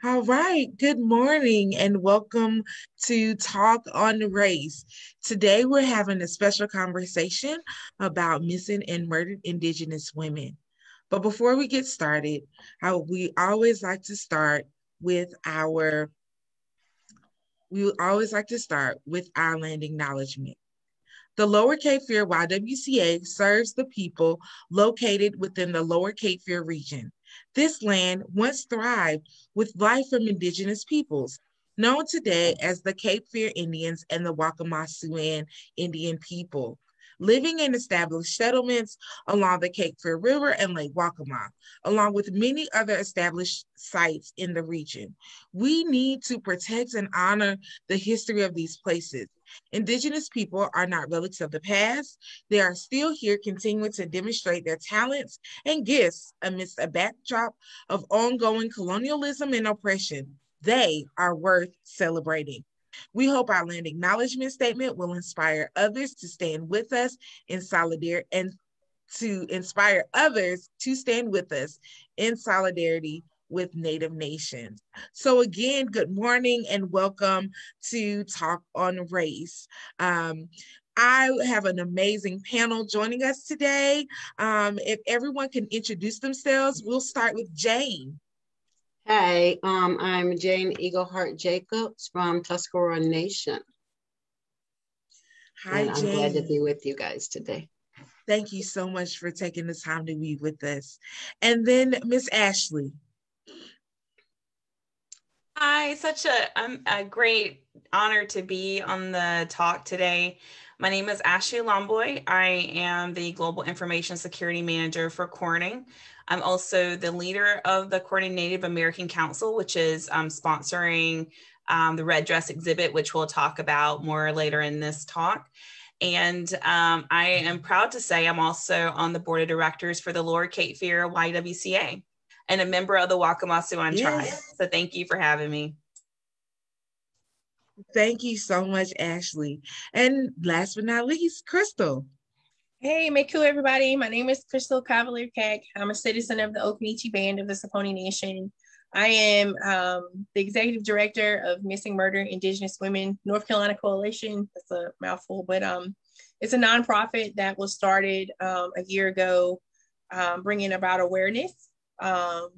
All right, good morning and welcome to Talk on Race. Today we're having a special conversation about missing and murdered Indigenous women. But before we get started, we always like to start with our land acknowledgement. The Lower Cape Fear YWCA serves the people located within the Lower Cape Fear region. This land once thrived with life from indigenous peoples, known today as the Cape Fear Indians and the Waccamaw Siouan Indian people, living in established settlements along the Cape Fear River and Lake Waccamaw, along with many other established sites in the region. We need to protect and honor the history of these places. Indigenous people are not relics of the past. They are still here continuing to demonstrate their talents and gifts amidst a backdrop of ongoing colonialism and oppression. They are worth celebrating. We hope our land acknowledgement statement will inspire others to stand with us in solidarity and to inspire others to stand with us in solidarity with Native nations. So again, good morning and welcome to Talk on Race. I have an amazing panel joining us today. If everyone can introduce themselves, we'll start with Jane. Hi, I'm Jane Eagleheart Jacobs from Tuscarora Nation. Hi, and I'm Jane. glad to be with you guys today. Thank you so much for taking the time to be with us. And then Miss Ashley. Hi, such a great honor to be on the talk today. My name is Ashley Lomboy. I am the Global Information Security Manager for Corning. I'm also the leader of the Corning Native American Council, which is sponsoring the Red Dress exhibit, which we'll talk about more later in this talk. And I am proud to say I'm also on the board of directors for the Lower Cape Fear YWCA and a member of the Waccamaw Siouan tribe. So thank you for having me. Thank you so much, Ashley. And last but not least, Crystal. Hey, Meku, everybody. My name is Crystal Cavalier-Keck. I'm a citizen of the Occaneechi band of the Saponi Nation. I am the executive director of Missing Murdered Indigenous Women North Carolina Coalition. That's a mouthful, but it's a nonprofit that was started a year ago, bringing about awareness of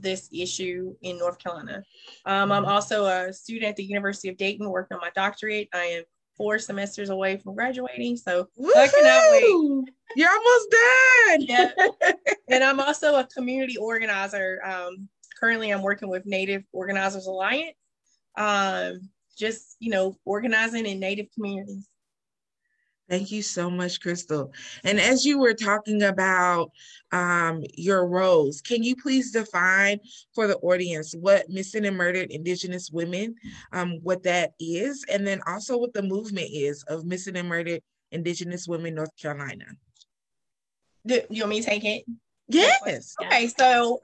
this issue in North Carolina. I'm also a student at the University of Dayton working on my doctorate. I am 4 semesters away from graduating, so I cannot wait. You're almost done. Yeah. And I'm also a community organizer. Currently, I'm working with Native Organizers Alliance, just, organizing in Native communities. Thank you so much, Crystal. And as you were talking about your roles, can you please define for the audience what Missing and Murdered Indigenous Women, what that is, and then also what the movement is of Missing and Murdered Indigenous Women North Carolina? Do you want me to take it? Yes. Okay, so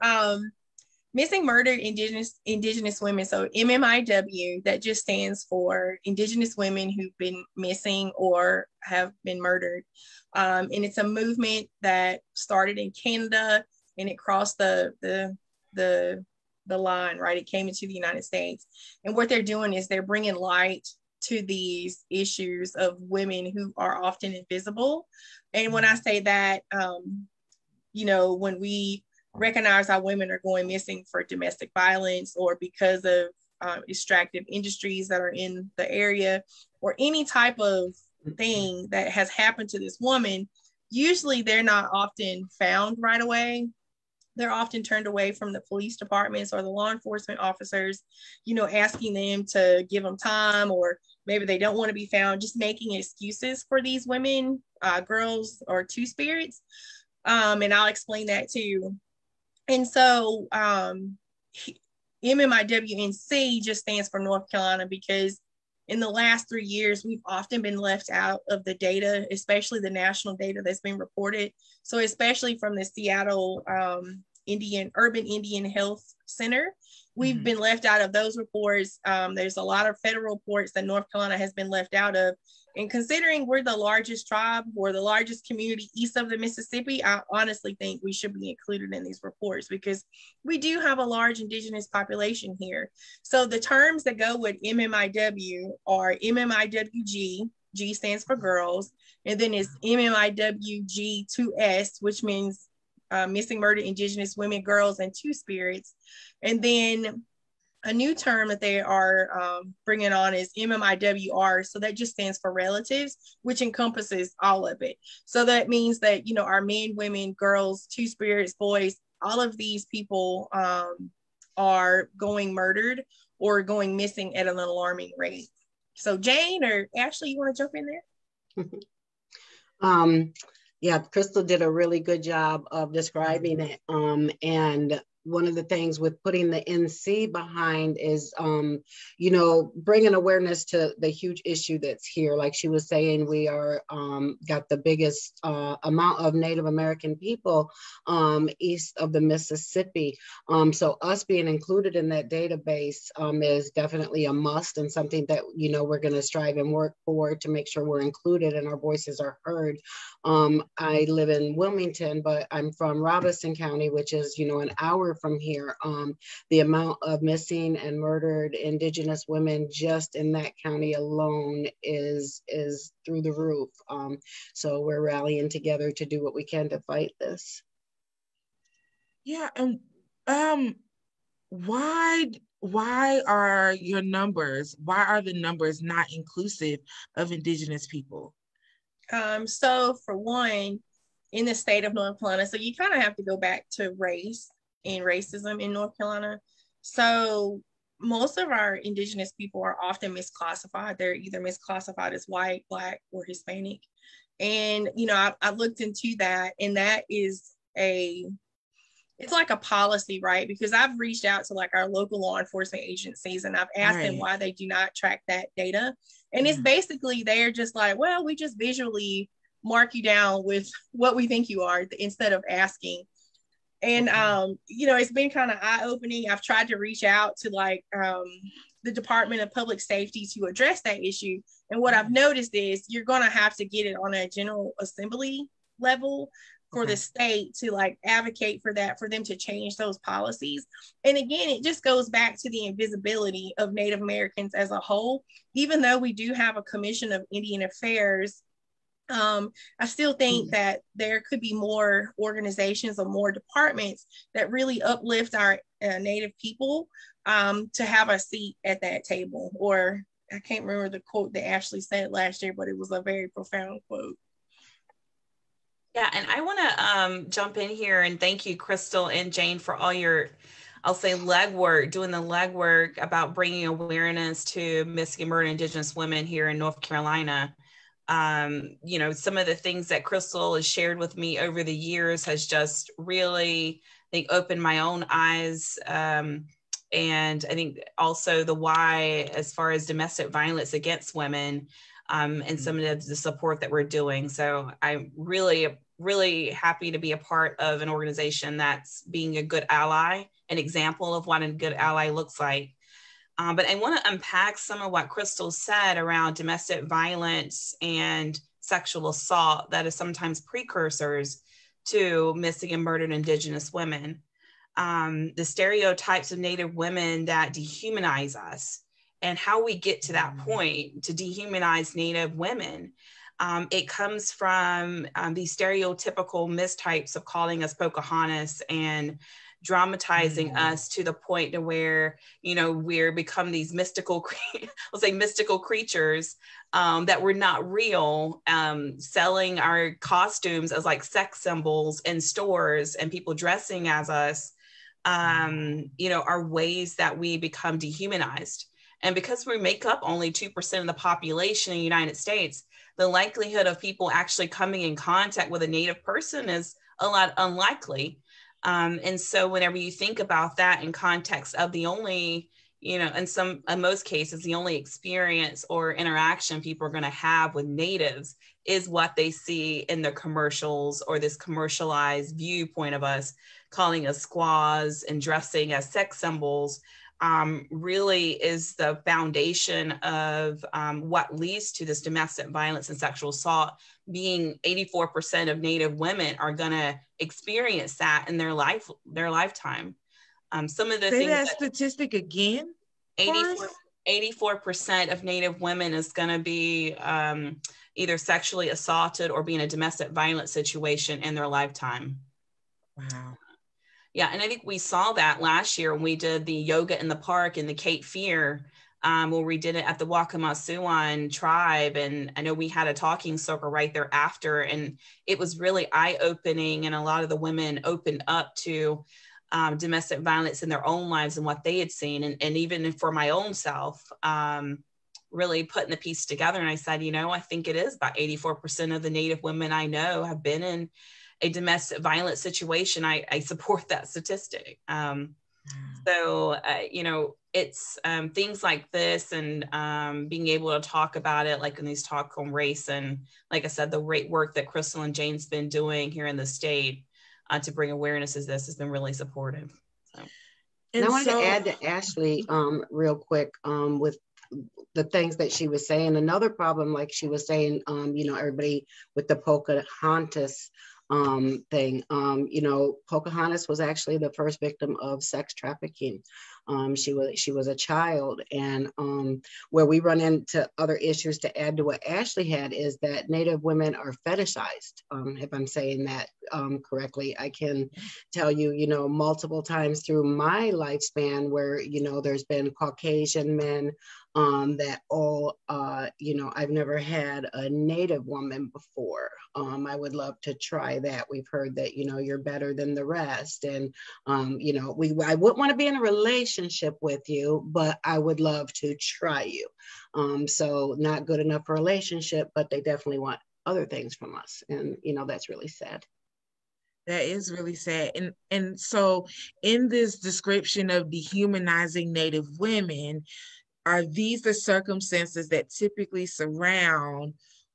Missing Murdered Indigenous Women, so MMIW, that just stands for Indigenous Women who've been missing or have been murdered. And it's a movement that started in Canada and it crossed the line, right? It came into the United States. And what they're doing is they're bringing light to these issues of women who are often invisible. And when I say that, when we recognize how women are going missing for domestic violence or because of extractive industries that are in the area or any type of thing that has happened to this woman, usually they're not often found right away. They're often turned away from the police departments or the law enforcement officers, asking them to give them time, or maybe they don't want to be found, just making excuses for these women, girls, or two spirits. And I'll explain that too. And so MMIWNC just stands for North Carolina because in the last 3 years, we've often been left out of the data, especially the national data that's been reported. So especially from the Seattle Urban Indian Health Center. We've been left out of those reports. There's a lot of federal reports that North Carolina has been left out of. And considering we're the largest tribe or the largest community east of the Mississippi, I honestly think we should be included in these reports because we do have a large indigenous population here. So the terms that go with MMIW are MMIWG, G stands for girls, and then it's MMIWG2S, which means Missing Murdered Indigenous Women, Girls, and Two Spirits. And then a new term that they are bringing on is MMIWR. So that just stands for relatives, which encompasses all of it. So that means that, you know, our men, women, girls, two spirits, boys, all of these people are going murdered or going missing at an alarming rate. So Jane or Ashley, you want to jump in there? Yeah, Crystal did a really good job of describing it. And one of the things with putting the NC behind is, you know, bringing awareness to the huge issue that's here. Like she was saying, we are got the biggest amount of Native American people east of the Mississippi. So us being included in that database is definitely a must and something that, you know, we're going to strive and work for to make sure we're included and our voices are heard. I live in Wilmington, but I'm from Robeson County, which is, you know, an hour from here. The amount of missing and murdered Indigenous women just in that county alone is through the roof. So we're rallying together to do what we can to fight this. Yeah, and why are the numbers not inclusive of Indigenous people? So for one, in the state of North Carolina, so you kind of have to go back to race and racism in North Carolina. So most of our Indigenous people are often misclassified. They're either misclassified as white, Black, or Hispanic. And, you know, I looked into that, and that is it's like a policy, right? Because I've reached out to like our local law enforcement agencies and I've asked them why they do not track that data. And it's basically, they're just like, well, we just visually mark you down with what we think you are instead of asking. And, you know, it's been kind of eye-opening. I've tried to reach out to like the Department of Public Safety to address that issue. And what I've noticed is you're going to have to get it on a General Assembly level for the state to like advocate for that, for them to change those policies. And again, it just goes back to the invisibility of Native Americans as a whole. Even though we do have a Commission of Indian Affairs, I still think that there could be more organizations or more departments that really uplift our Native people to have a seat at that table. Or I can't remember the quote that Ashley said last year, but it was a very profound quote. Yeah, and I want to jump in here and thank you, Crystal and Jane, for all your, I'll say, doing the legwork about bringing awareness to missing and murdered Indigenous women here in North Carolina. You know, some of the things that Crystal has shared with me over the years has just really, I think, opened my own eyes. And I think also the why, as far as domestic violence against women, and some of the support that we're doing. So I'm really happy to be a part of an organization that's being a good ally, an example of what a good ally looks like. But I want to unpack some of what Crystal said around domestic violence and sexual assault that is sometimes precursors to missing and murdered Indigenous women. The stereotypes of Native women that dehumanize us and how we get to that point to dehumanize Native women. It comes from these stereotypical mistypes of calling us Pocahontas and dramatizing us to the point to where, you know, we're become these mystical, mystical creatures that were not real, selling our costumes as like sex symbols in stores and people dressing as us, you know, are ways that we become dehumanized. And because we make up only 2% of the population in the United States, the likelihood of people actually coming in contact with a Native person is a lot unlikely. And so whenever you think about that in context of the only, you know, in most cases, the only experience or interaction people are going to have with Natives is what they see in the commercials or this commercialized viewpoint of us calling us squaws and dressing as sex symbols really is the foundation of what leads to this domestic violence and sexual assault. Being 84% of Native women are going to experience that in their lifetime. Some of the Say things that statistic again. 84% of Native women is going to be either sexually assaulted or be in a domestic violence situation in their lifetime. Wow. Yeah, and I think we saw that last year when we did the yoga in the park in the Cape Fear, where we did it at the Waccamaw Siouan tribe. And I know we had a talking circle right there after, and it was really eye-opening. And a lot of the women opened up to domestic violence in their own lives and what they had seen. And even for my own self, really putting the piece together. And I said, I think it is about 84% of the Native women I know have been in a domestic violence situation. I support that statistic. So, it's things like this and being able to talk about it, like in these talk on race. And like I said, the great work that Crystal and Jane's been doing here in the state to bring awareness to this has been really supportive. So. And I wanted to add to Ashley real quick with the things that she was saying. Another problem, like she was saying, everybody with the Pocahontas thing. Pocahontas was actually the first victim of sex trafficking. She was a child, and where we run into other issues to add to what Ashley had is that Native women are fetishized. If I'm saying that correctly, I can tell you, multiple times through my lifespan where, there's been Caucasian men that all, I've never had a Native woman before. I would love to try that. We've heard that, you're better than the rest. And, I wouldn't want to be in a relationship with you, but I would love to try you. So not good enough for a relationship, but they definitely want other things from us. And, that's really sad. That is really sad. And so in this description of dehumanizing Native women, are these the circumstances that typically surround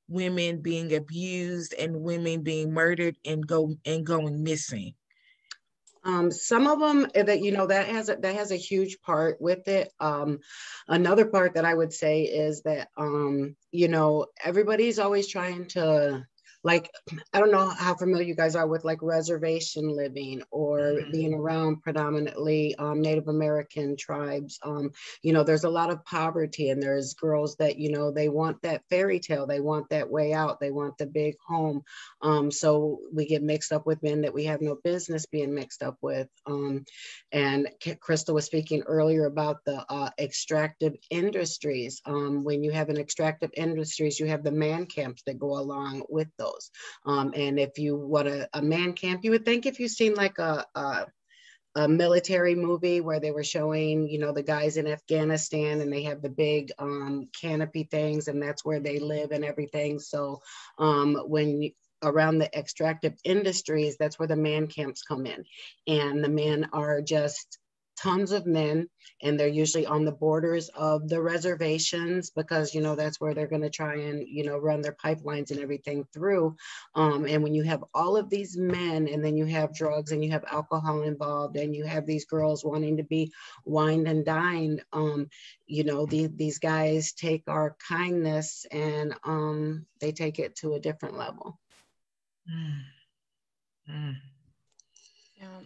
women being abused and women being murdered and going missing? Some of them that has a huge part with it. Another part that I would say is that everybody's always trying to, like, I don't know how familiar you guys are with like reservation living or being around predominantly Native American tribes. There's a lot of poverty, and there's girls that, they want that fairy tale, they want that way out, they want the big home. So we get mixed up with men that we have no business being mixed up with. And Crystal was speaking earlier about the extractive industries. When you have an extractive industries, you have the man camps that go along with those. And if you want a man camp, you would think if you've seen like a military movie where they were showing, the guys in Afghanistan and they have the big canopy things, and that's where they live and everything. So around the extractive industries, that's where the man camps come in. And the men are just tons of men, and they're usually on the borders of the reservations because, that's where they're going to try and, run their pipelines and everything through. And when you have all of these men, and then you have drugs and you have alcohol involved, and you have these girls wanting to be wined and dined, these guys take our kindness and they take it to a different level. Yeah.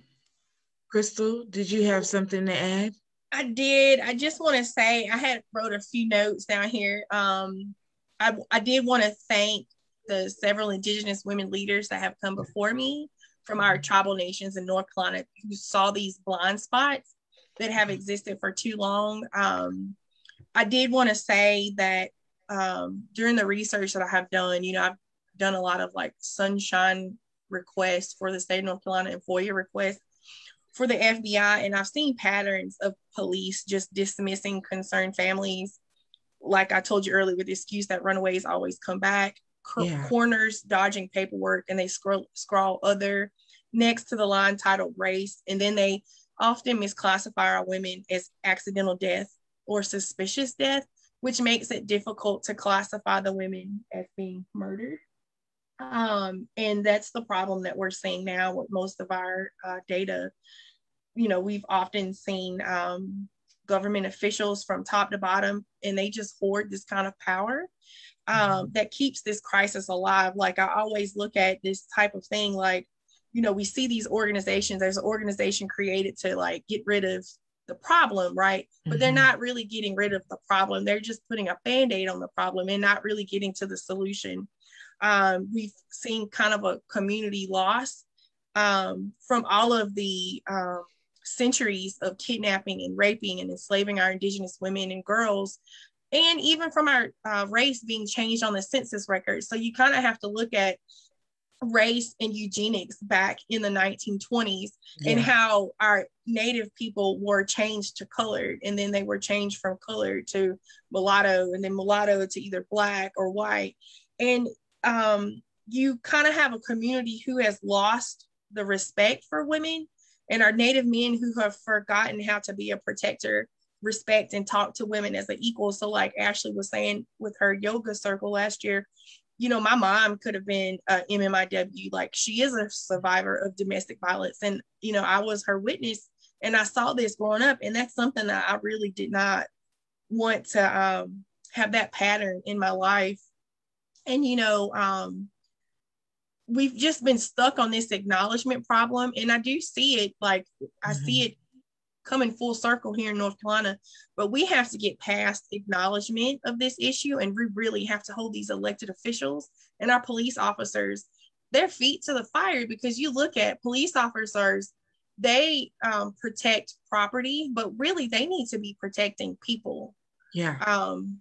Crystal, did you have something to add? I did. I just want to say I had wrote a few notes down here. I did want to thank the several Indigenous women leaders that have come before me from our tribal nations in North Carolina who saw these blind spots that have existed for too long. I did want to say that during the research that I have done, I've done a lot of like sunshine requests for the state of North Carolina and FOIA requests for the FBI, and I've seen patterns of police just dismissing concerned families. Like I told you earlier, with the excuse that runaways always come back, coroners dodging paperwork, and they scrawl other next to the line titled race, and then they often misclassify our women as accidental death or suspicious death, which makes it difficult to classify the women as being murdered. And that's the problem that we're seeing now with most of our data. You know, we've often seen government officials from top to bottom, and they just hoard this kind of power that keeps this crisis alive. Like, I always look at this type of thing, like, you know, we see these organizations, there's an organization created to like get rid of the problem, right? But they're not really getting rid of the problem. They're just putting a Band-Aid on the problem and not really getting to the solution. We've seen kind of a community loss from all of the centuries of kidnapping and raping and enslaving our Indigenous women and girls, and even from our race being changed on the census records. So you kind of have to look at race and eugenics back in the 1920s and how our Native people were changed to colored, and then they were changed from colored to mulatto, and then mulatto to either Black or white. And you kind of have a community who has lost the respect for women, and our Native men who have forgotten how to be a protector, respect, and talk to women as an equal. So like Ashley was saying with her yoga circle last year, you know, my mom could have been MMIW. Like, she is a survivor of domestic violence. And, you know, I was her witness, and I saw this growing up. And that's something that I really did not want to have that pattern in my life. And, you know, we've just been stuck on this acknowledgement problem. And I do see it, like, I see it coming full circle here in North Carolina, but we have to get past acknowledgement of this issue, and we really have to hold these elected officials and our police officers their feet to the fire, because you look at police officers, they protect property, but really they need to be protecting people. And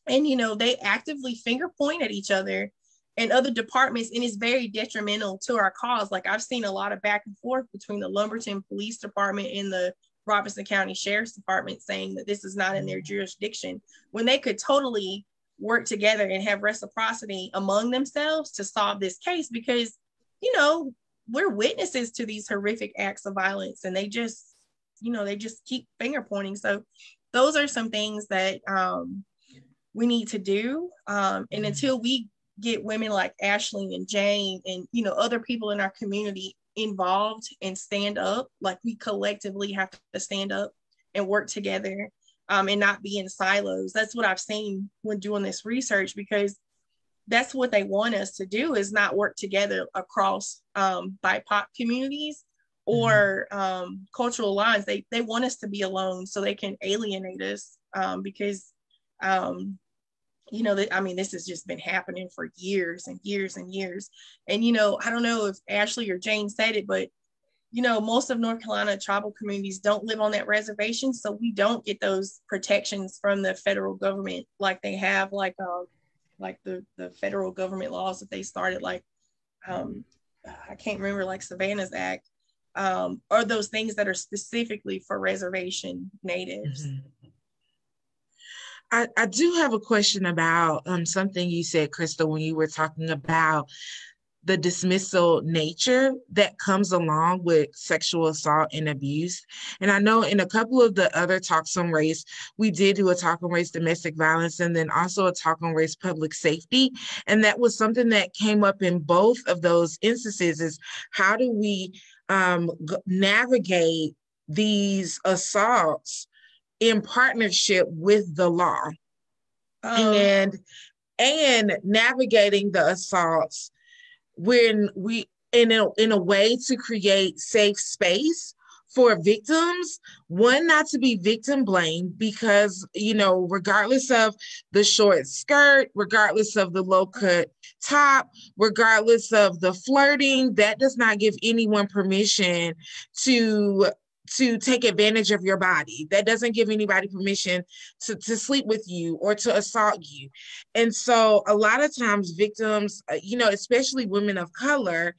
you know, they actively finger point at each other and other departments, and it's very detrimental to our cause. Like, I've seen a lot of back and forth between the Lumberton Police Department and the Robeson County Sheriff's Department saying that this is not in their jurisdiction, when they could totally work together and have reciprocity among themselves to solve this case, because, you know, we're witnesses to these horrific acts of violence, and they just, you know, they just keep finger pointing. So those are some things that we need to do. And until we get women like Ashley and Jane and, you know, other people in our community involved and stand up, like, we collectively have to stand up and work together and not be in silos. That's what I've seen when doing this research, because that's what they want us to do, is not work together across BIPOC communities or cultural lines. They want us to be alone so they can alienate us, because you know, I mean, this has just been happening for years and years and years. And, you know, I don't know if Ashley or Jane said it, but, you know, most of North Carolina tribal communities don't live on that reservation. So we don't get those protections from the federal government like they have, like the federal government laws that they started, like, I can't remember, like Savannah's Act, or those things that are specifically for reservation natives. I do have a question about something you said, Crystal, when you were talking about the dismissal nature that comes along with sexual assault and abuse. And I know in a couple of the other talks on race, we did do a talk on race domestic violence, and then also a talk on race public safety. And that was something that came up in both of those instances, is how do we navigate these assaults in partnership with the law, and navigating the assaults when we in a way to create safe space for victims, one, not to be victim blamed, because, you know, regardless of the short skirt, regardless of the low cut top, regardless of the flirting, that does not give anyone permission to take advantage of your body. That doesn't give anybody permission to sleep with you or to assault you. And so a lot of times victims, you know, especially women of color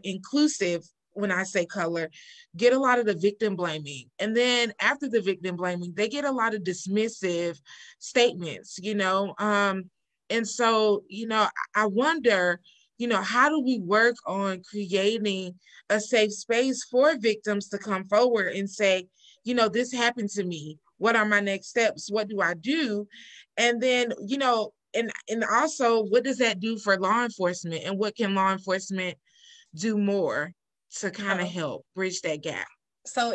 inclusive, when I say color, get a lot of the victim blaming. And then after the victim blaming, they get a lot of dismissive statements, you know. And so, you know, I wonder, you know, how do we work on creating a safe space for victims to come forward and say, you know, this happened to me. What are my next steps? What do I do? And then, you know, and also, what does that do for law enforcement, and what can law enforcement do more to kind of help bridge that gap? So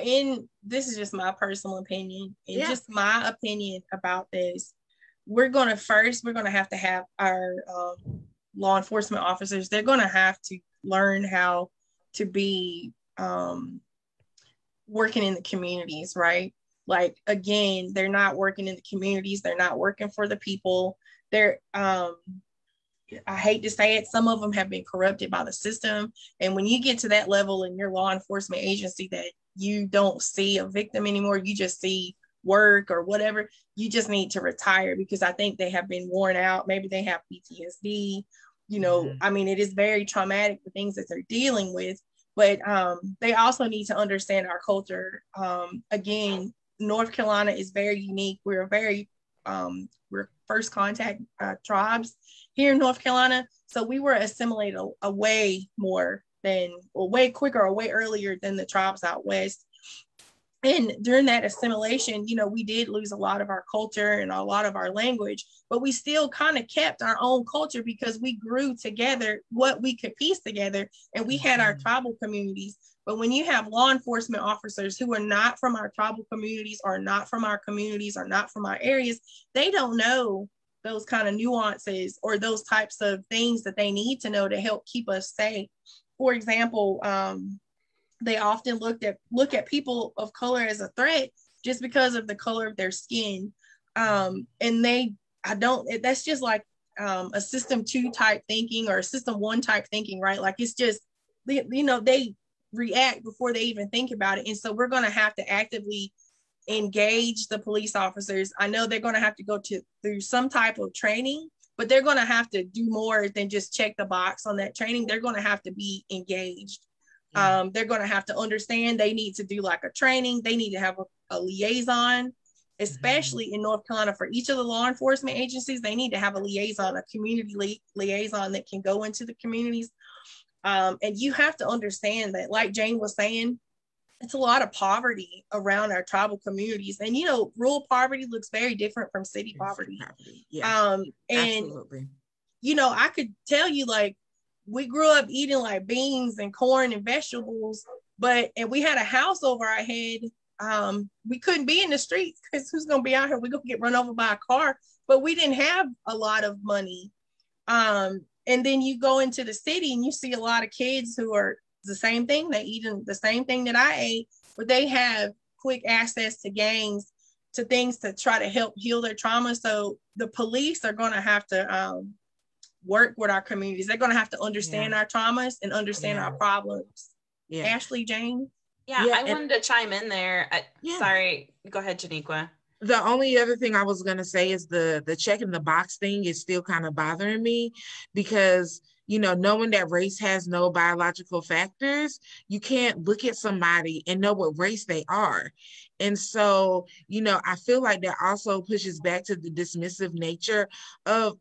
this is just my personal opinion, and just my opinion about this. We're going to have our law enforcement officers, they're going to have to learn how to be working in the communities, right? Like, again, they're not working in the communities. They're not working for the people. They're, I hate to say it, some of them have been corrupted by the system. And when you get to that level in your law enforcement agency that you don't see a victim anymore, you just see work or whatever, you just need to retire, because I think they have been worn out. Maybe they have PTSD, you know, I mean, it is very traumatic, the things that they're dealing with, but they also need to understand our culture. Again, North Carolina is very unique. We're we're first contact tribes here in North Carolina. So we were assimilated a way more than, or way quicker or way earlier than the tribes out west. And during that assimilation, you know, we did lose a lot of our culture and a lot of our language, but we still kind of kept our own culture because we grew together what we could piece together, and we had our tribal communities. But when you have law enforcement officers who are not from our tribal communities, or not from our communities, or not from our areas, they don't know those kind of nuances or those types of things that they need to know to help keep us safe. For example, they often look at people of color as a threat just because of the color of their skin. And that's just like a system 2 type thinking, or a system 1 type thinking, right? Like, it's just, you know, they react before they even think about it. And so we're going to have to actively engage the police officers. I know they're going to have to go through some type of training, but they're going to have to do more than just check the box on that training. They're going to have to be engaged. They're going to have to understand they need to do like a training. They need to have a liaison, especially in North Carolina. For each of the law enforcement agencies, they need to have a liaison, a community liaison that can go into the communities. And you have to understand that, like Jane was saying, it's a lot of poverty around our tribal communities. And, you know, rural poverty looks very different from city poverty. And, absolutely. You know, I could tell you, like, we grew up eating like beans and corn and vegetables, and we had a house over our head. We couldn't be in the streets because who's going to be out here? We're going to get run over by a car, but we didn't have a lot of money. And then you go into the city and you see a lot of kids who are the same thing. They eat the same thing that I ate, but they have quick access to gangs, to things to try to help heal their trauma. So the police are going to have to work with our communities. They're going to have to understand our traumas and understand our problems. Ashley, Jane? I wanted to chime in there. Sorry, go ahead, Jhaniqua. The only other thing I was going to say is the checking the box thing is still kind of bothering me, because, you know, knowing that race has no biological factors, you can't look at somebody and know what race they are. And so, you know, I feel like that also pushes back to the dismissive nature of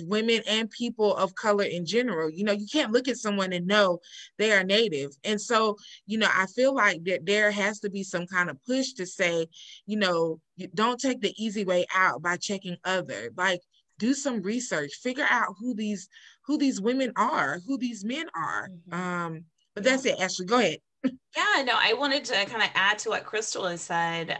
women and people of color in general. You know, you can't look at someone and know they are Native. And so, you know, I feel like that there has to be some kind of push to say, you know, you don't take the easy way out by checking other. Like, do some research, figure out who these women are, who these men are. But that's it. Ashley, go ahead. Yeah, no, I wanted to kind of add to what Crystal has said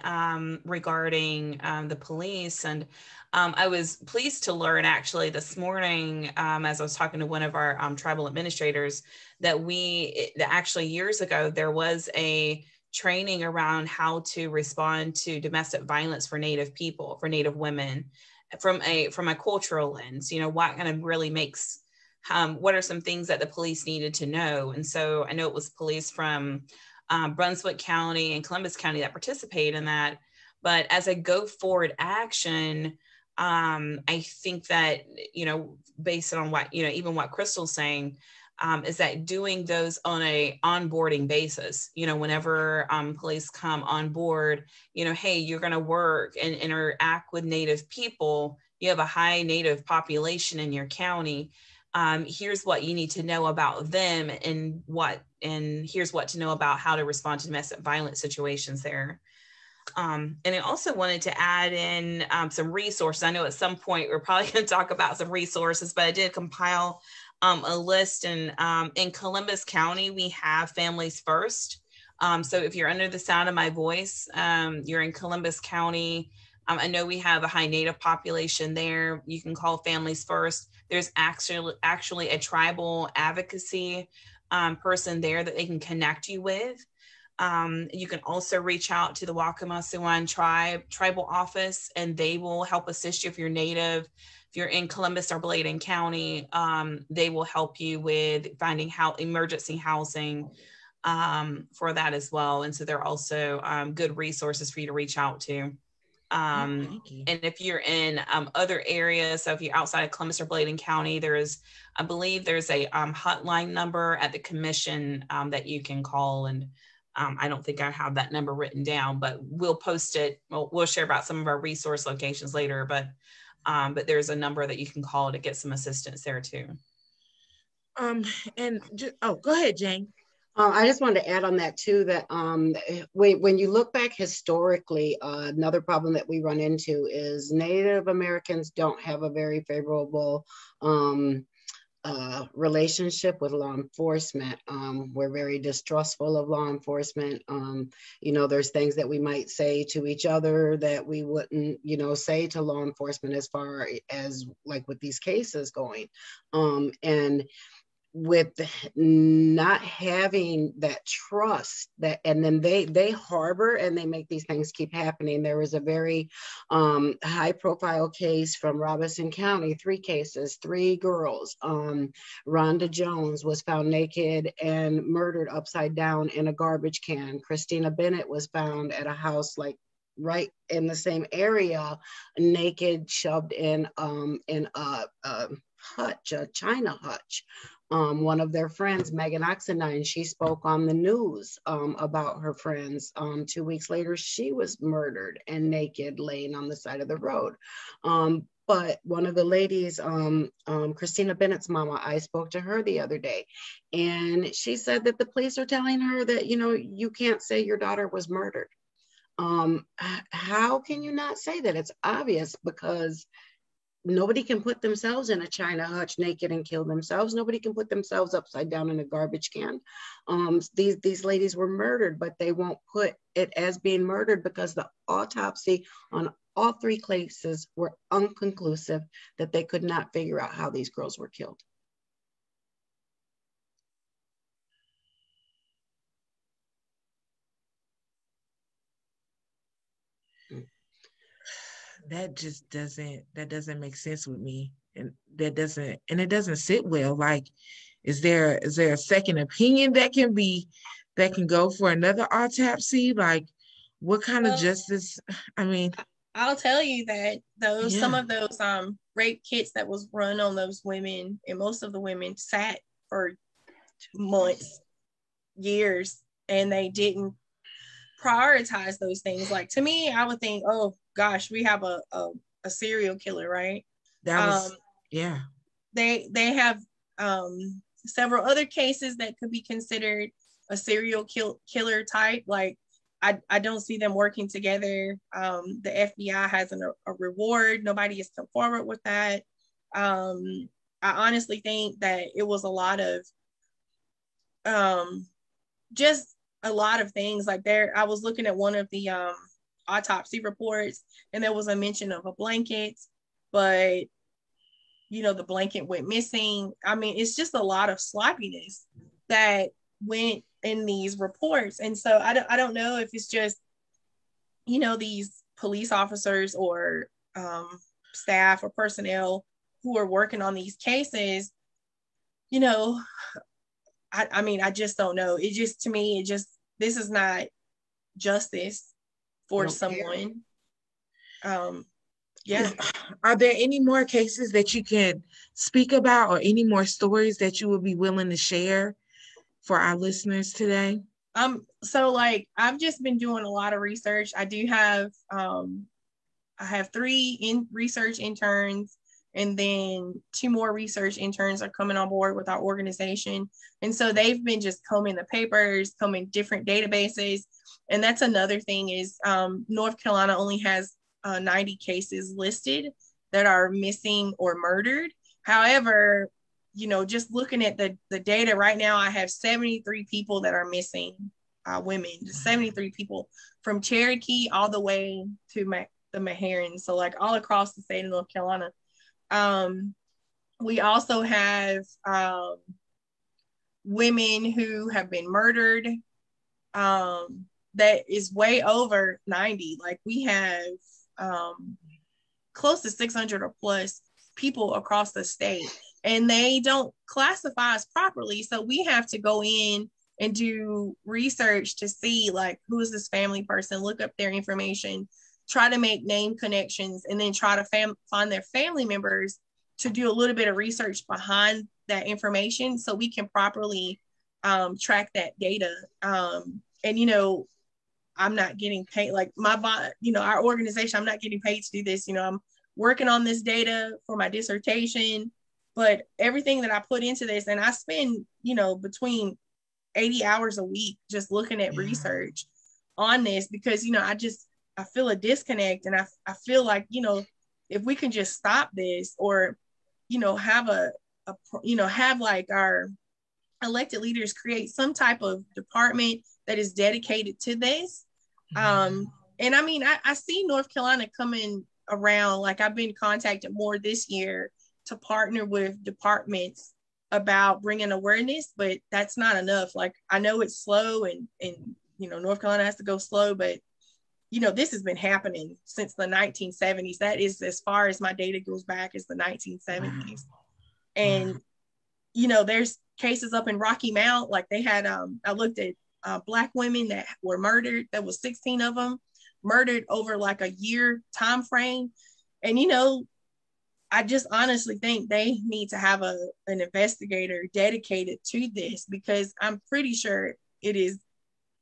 regarding the police. And I was pleased to learn actually this morning, as I was talking to one of our tribal administrators, that actually years ago, there was a training around how to respond to domestic violence for Native people, for Native women, from a cultural lens. You know, what kind of really makes what are some things that the police needed to know? And so I know it was police from Brunswick County and Columbus County that participated in that. But as a go forward action, I think that, you know, based on what, you know, even what Crystal's saying, is that doing those on a onboarding basis, you know, whenever police come on board, you know, hey, you're going to work and interact with Native people. You have a high Native population in your county. Here's what you need to know about them, and here's what to know about how to respond to domestic violence situations there. And I also wanted to add in some resources. I know at some point we're probably going to talk about some resources, but I did compile a list. And in Columbus County, we have Families First. So if you're under the sound of my voice, you're in Columbus County. I know we have a high Native population there. You can call Families First. There's actually a tribal advocacy person there that they can connect you with. You can also reach out to the Waccamaw Siouan tribal office, and they will help assist you if you're Native. If you're in Columbus or Bladen County, they will help you with finding emergency housing for that as well. And so they're also good resources for you to reach out to. Thank you. And if you're in other areas, so if you're outside of Columbus or Bladen County, I believe there's a hotline number at the commission that you can call. And I don't think I have that number written down, but we'll post it. We'll share about some of our resource locations later, but there's a number that you can call to get some assistance there too. Go ahead, Jane. I just wanted to add on that too, that when you look back historically, another problem that we run into is Native Americans don't have a very favorable relationship with law enforcement. We're very distrustful of law enforcement. There's things that we might say to each other that we wouldn't, say to law enforcement as far as like with these cases going. And with not having that trust, and then they harbor and they make these things keep happening. There was a very high profile case from Robeson County, 3 cases, 3 girls. Rhonda Jones was found naked and murdered upside down in a garbage can. Christina Bennett was found at a house right in the same area, naked, shoved in a hutch, a China hutch. One of their friends, Megan Oxenine, she spoke on the news about her friends. 2 weeks later, she was murdered and naked, laying on the side of the road. But one of the ladies, Christina Bennett's mama, I spoke to her the other day, and she said that the police are telling her that, you can't say your daughter was murdered. How can you not say that? It's obvious, because nobody can put themselves in a China hutch naked and kill themselves. Nobody can put themselves upside down in a garbage can. These ladies were murdered, but they won't put it as being murdered because the autopsy on all 3 cases were inconclusive, that they could not figure out how these girls were killed. That just doesn't make sense with me, and it doesn't sit well. Like, is there a second opinion that can go for another autopsy? Like, what kind of justice? I mean, I'll tell you that some of those rape kits that was run on those women, and most of the women sat for months, years, and they didn't prioritize those things. Like, to me, I would think, oh gosh, we have a serial killer, right? That was They have several other cases that could be considered a serial killer type. Like, I don't see them working together. The FBI has a reward. Nobody has come forward with that. I honestly think that it was a lot of just a lot of things. Like, I was looking at one of the autopsy reports, and there was a mention of a blanket, but the blanket went missing. I mean, it's just a lot of sloppiness that went in these reports. And so I don't know if it's just these police officers or staff or personnel who are working on these cases. I mean, I just don't know. To me, this is not justice for someone. Are there any more cases that you can speak about, or any more stories that you would be willing to share for our listeners today? So I've just been doing a lot of research. I do have I have 3 research interns And then 2 more research interns are coming on board with our organization. And so they've been just combing the papers, combing different databases. And that's another thing is North Carolina only has 90 cases listed that are missing or murdered. However, you know, just looking at the data right now, I have 73 people that are missing, women, 73 people from Cherokee all the way to the Meherrin. So like all across the state of North Carolina. We also have women who have been murdered. That is way over 90. Like we have close to 600 or plus people across the state, and they don't classify us properly. So we have to go in and do research to see like who is this family person, look up their information, try to make name connections, and then try to find their family members to do a little bit of research behind that information so we can properly track that data. And, you know, I'm not getting paid, like our organization, I'm not getting paid to do this. You know, I'm working on this data for my dissertation, but everything that I put into this, and I spend, you know, between 80 hours a week just looking at research on this because, you know, I feel a disconnect, and I feel like, you know, if we can just stop this, or, you know, have have like our elected leaders create some type of department that is dedicated to this. And I mean, I see North Carolina coming around, like I've been contacted more this year to partner with departments about bringing awareness, but that's not enough. Like I know it's slow and you know, North Carolina has to go slow, but you know, this has been happening since the 1970s. That is as far as my data goes back, is the 1970s. And, you know, there's cases up in Rocky Mount, like they had, I looked at Black women that were murdered. There was 16 of them murdered over like a year time frame. And, you know, I just honestly think they need to have an investigator dedicated to this, because I'm pretty sure it is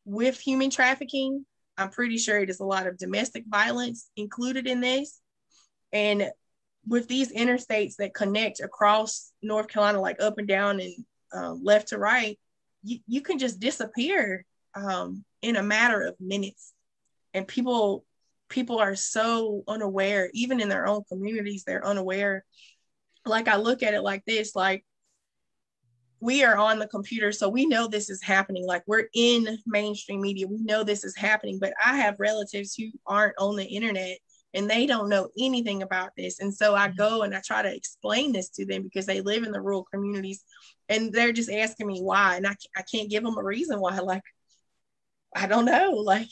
with human trafficking. I'm pretty sure it is a lot of domestic violence included in this. And with these interstates that connect across North Carolina, like up and down and left to right, you can just disappear in a matter of minutes. And people are so unaware, even in their own communities, they're unaware. Like I look at it like this, like we are on the computer, so we know this is happening. Like we're in mainstream media, we know this is happening, but I have relatives who aren't on the internet and they don't know anything about this. And so I go and I try to explain this to them because they live in the rural communities and they're just asking me why. And I can't give them a reason why. Like, I don't know, like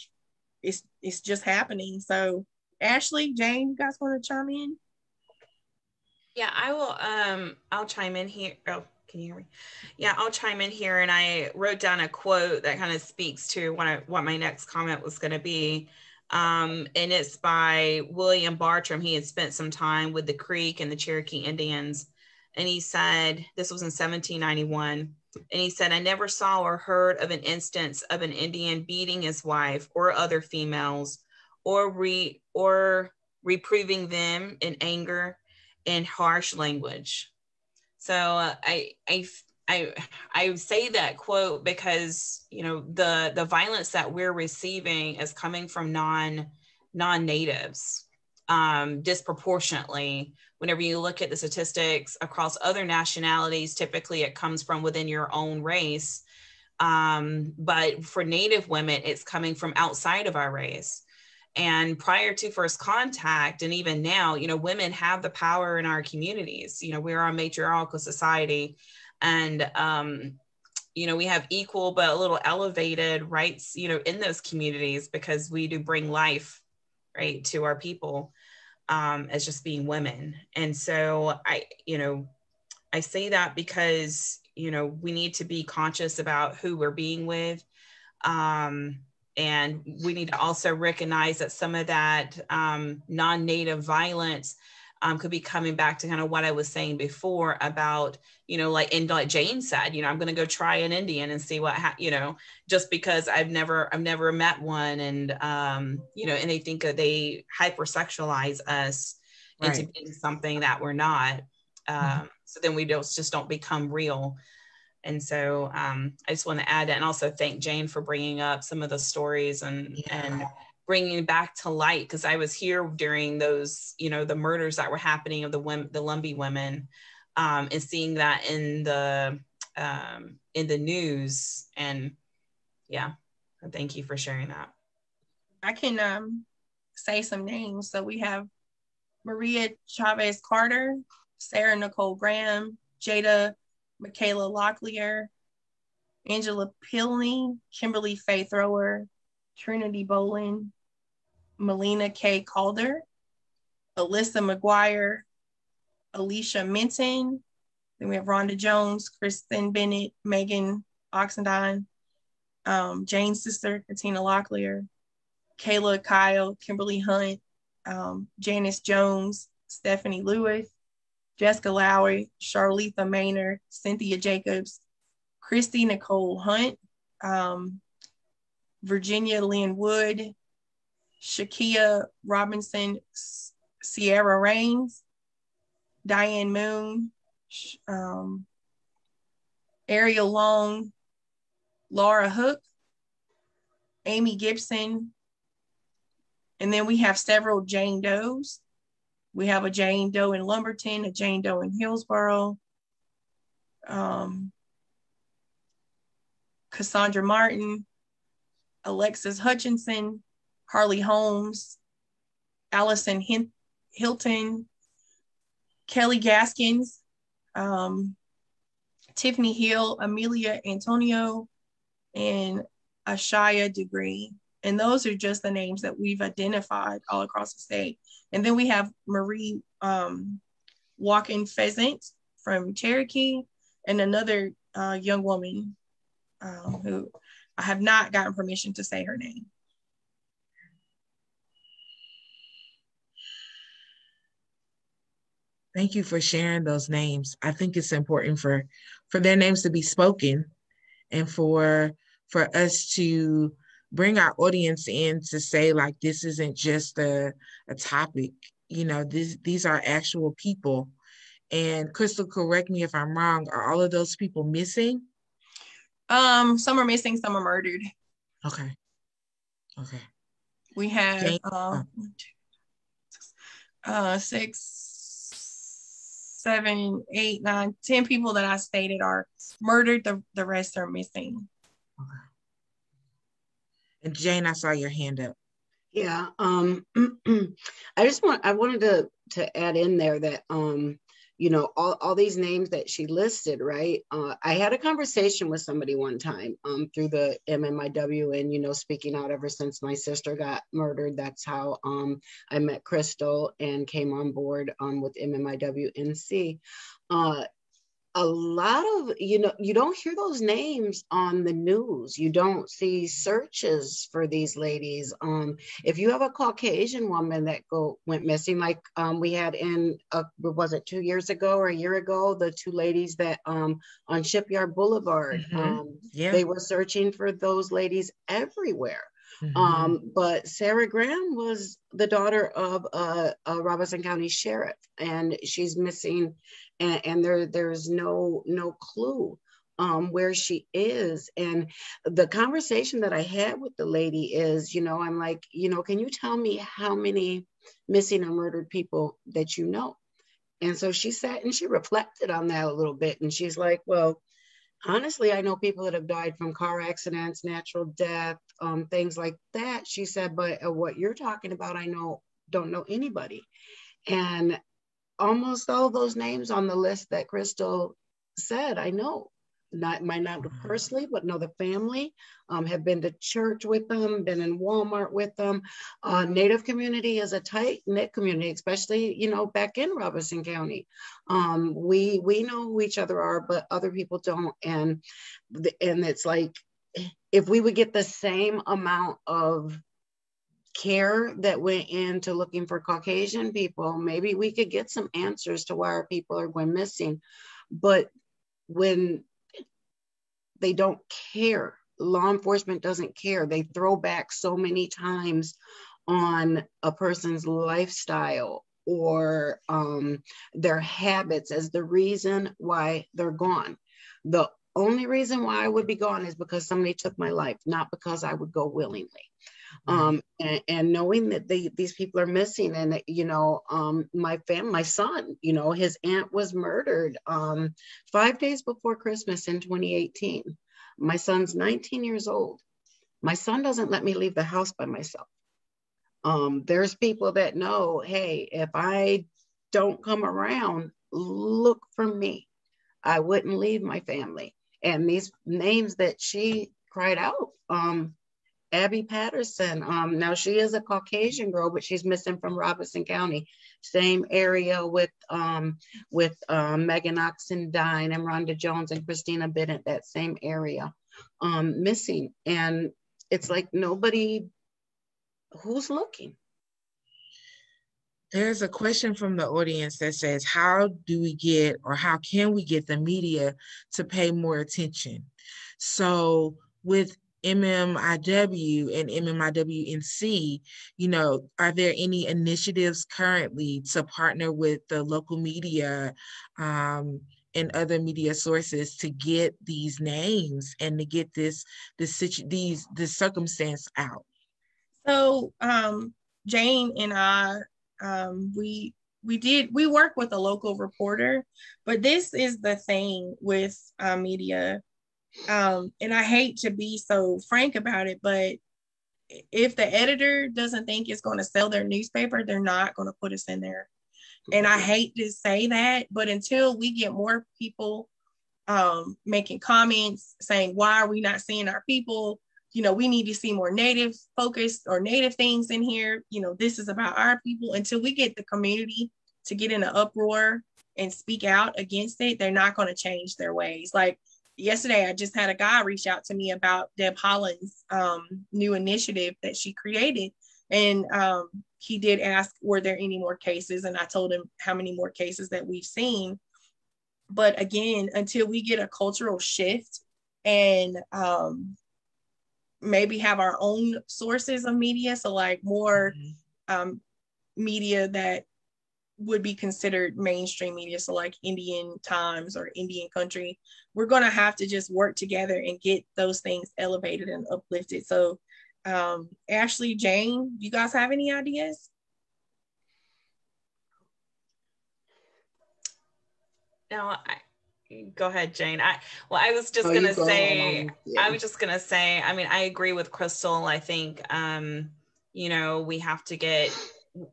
it's just happening. So Ashley, Jane, you guys want to chime in? Yeah, I will. I'll chime in here. Oh, can you hear me? Yeah, I'll chime in here. And I wrote down a quote that kind of speaks to what my next comment was going to be. And it's by William Bartram. He had spent some time with the Creek and the Cherokee Indians. And he said, this was in 1791. And he said, I never saw or heard of an instance of an Indian beating his wife or other females, or reproving them in anger and harsh language. So I say that quote because, you know, the violence that we're receiving is coming from non-natives disproportionately. Whenever you look at the statistics across other nationalities, typically it comes from within your own race. But for Native women, it's coming from outside of our race. And prior to first contact, and even now, you know, women have the power in our communities. You know, we're a matriarchal society, and, you know, we have equal but a little elevated rights, you know, in those communities because we do bring life, right, to our people as just being women. And so I say that because, you know, we need to be conscious about who we're being with. And we need to also recognize that some of that non-native violence could be coming back to kind of what I was saying before about, you know, like Jane said, you know, I'm going to go try an Indian and see what, you know, just because I've never met one. And, you know, and they think that they hypersexualize us, into being something that we're not. So then we just don't become real. And so I just want to add that, and also thank Jane for bringing up some of the stories and bringing back to light, because I was here during those, the murders that were happening of the Lumbee women, and seeing that in the news. And thank you for sharing that. I can say some names. So we have Maria Chavez Carter, Sarah Nicole Graham, Jada Michaela Locklear, Angela Pilney, Kimberly Faye Thrower, Trinity Bolin, Melina K. Calder, Alyssa McGuire, Alicia Minton. Then we have Rhonda Jones, Kristen Bennett, Megan Oxendine, Jane's sister, Katina Locklear, Kayla Kyle, Kimberly Hunt, Janice Jones, Stephanie Lewis, Jessica Lowry, Charletha Maynard, Cynthia Jacobs, Christy Nicole Hunt, Virginia Lynn Wood, Shakia Robinson, Sierra Rains, Diane Moon, Ariel Long, Laura Hook, Amy Gibson, and then we have several Jane Does. We have a Jane Doe in Lumberton, a Jane Doe in Hillsborough, Cassandra Martin, Alexis Hutchinson, Harley Holmes, Allison Hilton, Kelly Gaskins, Tiffany Hill, Amelia Antonio, and Ashaya Degree. And those are just the names that we've identified all across the state. And then we have Marie Walking Pheasant from Cherokee, and another young woman who I have not gotten permission to say her name. Thank you for sharing those names. I think it's important for their names to be spoken, and for us to bring our audience in to say, like, this isn't just a topic, these are actual people. And Crystal, correct me if I'm wrong, are all of those people missing? Some are missing, some are murdered. Okay. We have 6, 7, 8, 9, 10 people that I stated are murdered. The rest are missing. Okay. And Jane, I saw your hand up. Yeah. I wanted to add in there that all these names that she listed, right? I had a conversation with somebody one time through the MMIW, and speaking out ever since my sister got murdered. That's how I met Crystal and came on board with MMIW NC. A lot of, you don't hear those names on the news. You don't see searches for these ladies. If you have a Caucasian woman that went missing, like we had was it 2 years ago or a year ago, the 2 ladies that on Shipyard Boulevard, they were searching for those ladies everywhere. But Sarah Graham was the daughter of a Robeson County sheriff, and she's missing, and there's no clue where she is. And the conversation that I had with the lady is, I'm like, can you tell me how many missing or murdered people that you know? And so she sat and she reflected on that a little bit, and she's like, well, honestly, I know people that have died from car accidents, natural death, things like that. She said, but what you're talking about, don't know anybody. And almost all those names on the list that Crystal said, I know. Might not personally, but know the family, have been to church with them, been in Walmart with them. Native community is a tight-knit community, especially, back in Robeson County. We know who each other are, but other people don't. And it's like, if we would get the same amount of care that went into looking for Caucasian people, maybe we could get some answers to why our people are going missing. But when they don't care, law enforcement doesn't care. They throw back so many times on a person's lifestyle or their habits as the reason why they're gone. The only reason why I would be gone is because somebody took my life, not because I would go willingly. And knowing that these people are missing, and my son, his aunt was murdered 5 days before Christmas in 2018. My son's 19 years old. My son doesn't let me leave the house by myself. There's people that know, hey, if I don't come around, look for me. I wouldn't leave my family. And these names that she cried out, Abby Patterson. Now she is a Caucasian girl, but she's missing from Robeson County. Same area with Megan Oxendine and Rhonda Jones and Christina Bennett, that same area, missing. And it's like nobody, who's looking? There's a question from the audience that says, how can we get the media to pay more attention? So with MMIW and MMIWNC, are there any initiatives currently to partner with the local media and other media sources to get these names and to get this circumstance out? So Jane and I, we work with a local reporter, but this is the thing with media. And I hate to be so frank about it, but if the editor doesn't think it's going to sell their newspaper, they're not going to put us in there. And I hate to say that, but until we get more people making comments saying, why are we not seeing our people? We need to see more Native focused or Native things in here. This is about our people. Until we get the community to get in an uproar and speak out against it, they're not going to change their ways. Like yesterday, I just had a guy reach out to me about Deb Holland's new initiative that she created. And he did ask, were there any more cases? And I told him how many more cases that we've seen. But again, until we get a cultural shift and maybe have our own sources of media, so like more media that would be considered mainstream media, so like Indian Times or Indian Country, we're going to have to just work together and get those things elevated and uplifted. So Ashley, Jane, you guys have any ideas? No, go ahead, Jane. I was just gonna say, I mean, I agree with Crystal. I think,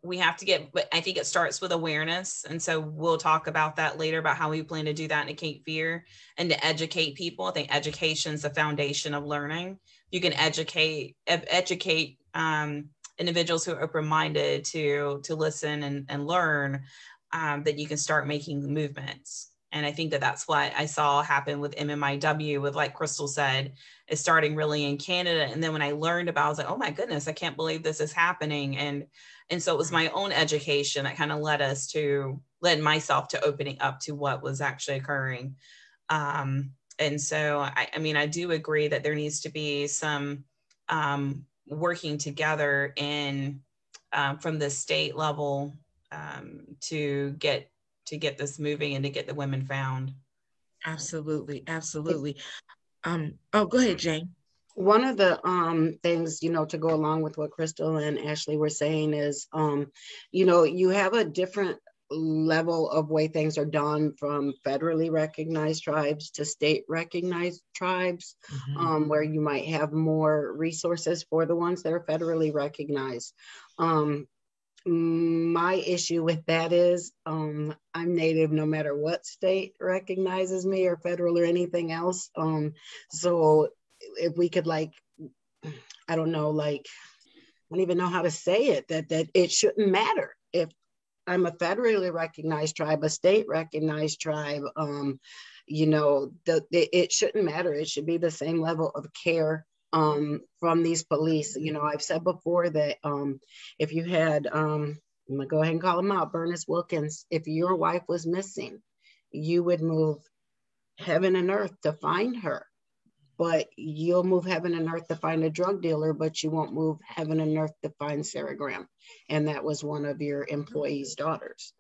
we have to get, but I think it starts with awareness. And so we'll talk about that later, about how we plan to do that in Cape Fear and to educate people. I think education is the foundation of learning. You can educate individuals who are open-minded to listen and learn, that you can start making movements. And I think that what I saw happen with MMIW, with, like Crystal said, is starting really in Canada. And then when I learned about it, I was like, oh my goodness, I can't believe this is happening. And so it was my own education that kind of led myself to opening up to what was actually occurring. And so, I do agree that there needs to be some working together from the state level to get this moving and to get the women found. Absolutely. Go ahead, Jane. One of the things, to go along with what Crystal and Ashley were saying is, you have a different level of way things are done from federally recognized tribes to state recognized tribes, where you might have more resources for the ones that are federally recognized. My issue with that is I'm Native no matter what state recognizes me, or federal or anything else. So if we could, I don't even know how to say it, that it shouldn't matter if I'm a federally recognized tribe, a state recognized tribe, it shouldn't matter. It should be the same level of care from these police. I've said before that if you had, I'm gonna go ahead and call him out, Bernice Wilkins, if your wife was missing, you would move heaven and earth to find her. but you'll move heaven and earth to find a drug dealer, but you won't move heaven and earth to find Sarah Graham. And that was one of your employees' daughters.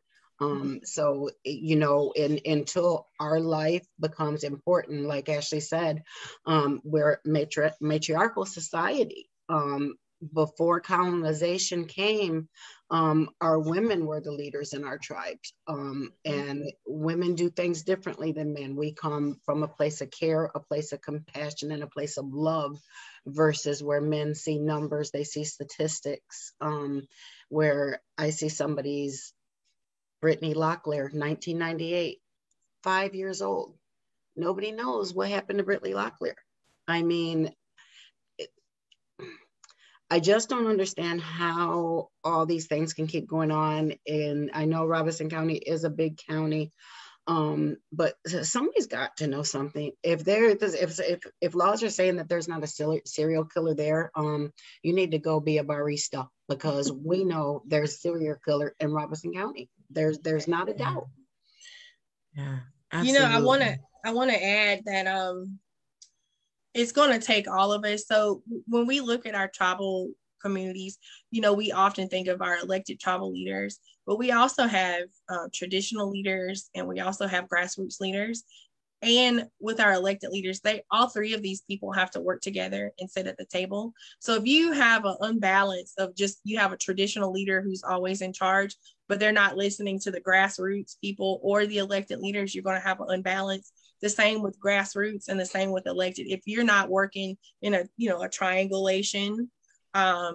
So, you know, until our life becomes important, like Ashley said, we're matriarchal society. Before colonization came, our women were the leaders in our tribes. And women do things differently than men. We come from a place of care, a place of compassion, and a place of love, versus where men see numbers, they see statistics. Where I see somebody's Brittany Locklear, 1998, 5 years old. Nobody knows what happened to Brittany Locklear. I mean, I just don't understand how all these things can keep going on. And I know Robeson County is a big county, but somebody's got to know something. If laws are saying that there's not a serial killer there, you need to go be a barista, because we know there's a serial killer in Robeson County. There's not a doubt. Yeah, absolutely. You know, I want to add that it's going to take all of us. So when we look at our tribal communities, you know, we often think of our elected tribal leaders, but we also have traditional leaders, and we also have grassroots leaders. And with our elected leaders, all three of these people have to work together and sit at the table. So if you have an unbalance of just, you have a traditional leader who's always in charge, but they're not listening to the grassroots people or the elected leaders, you're going to have an unbalance. The same with grassroots and the same with elected. If you're not working in a triangulation at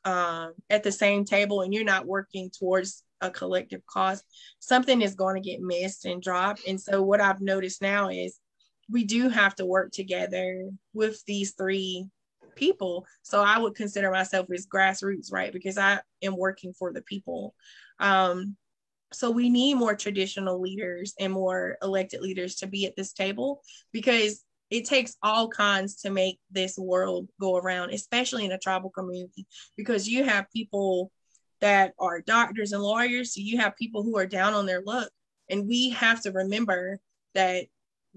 the same table, and you're not working towards a collective cause, something is going to get missed and dropped. And so what I've noticed now is we do have to work together with these three people. So I would consider myself as grassroots, right? Because I am working for the people. So we need more traditional leaders and more elected leaders to be at this table, because it takes all kinds to make this world go around, especially in a tribal community, because you have people that are doctors and lawyers. So you have people who are down on their luck. And we have to remember that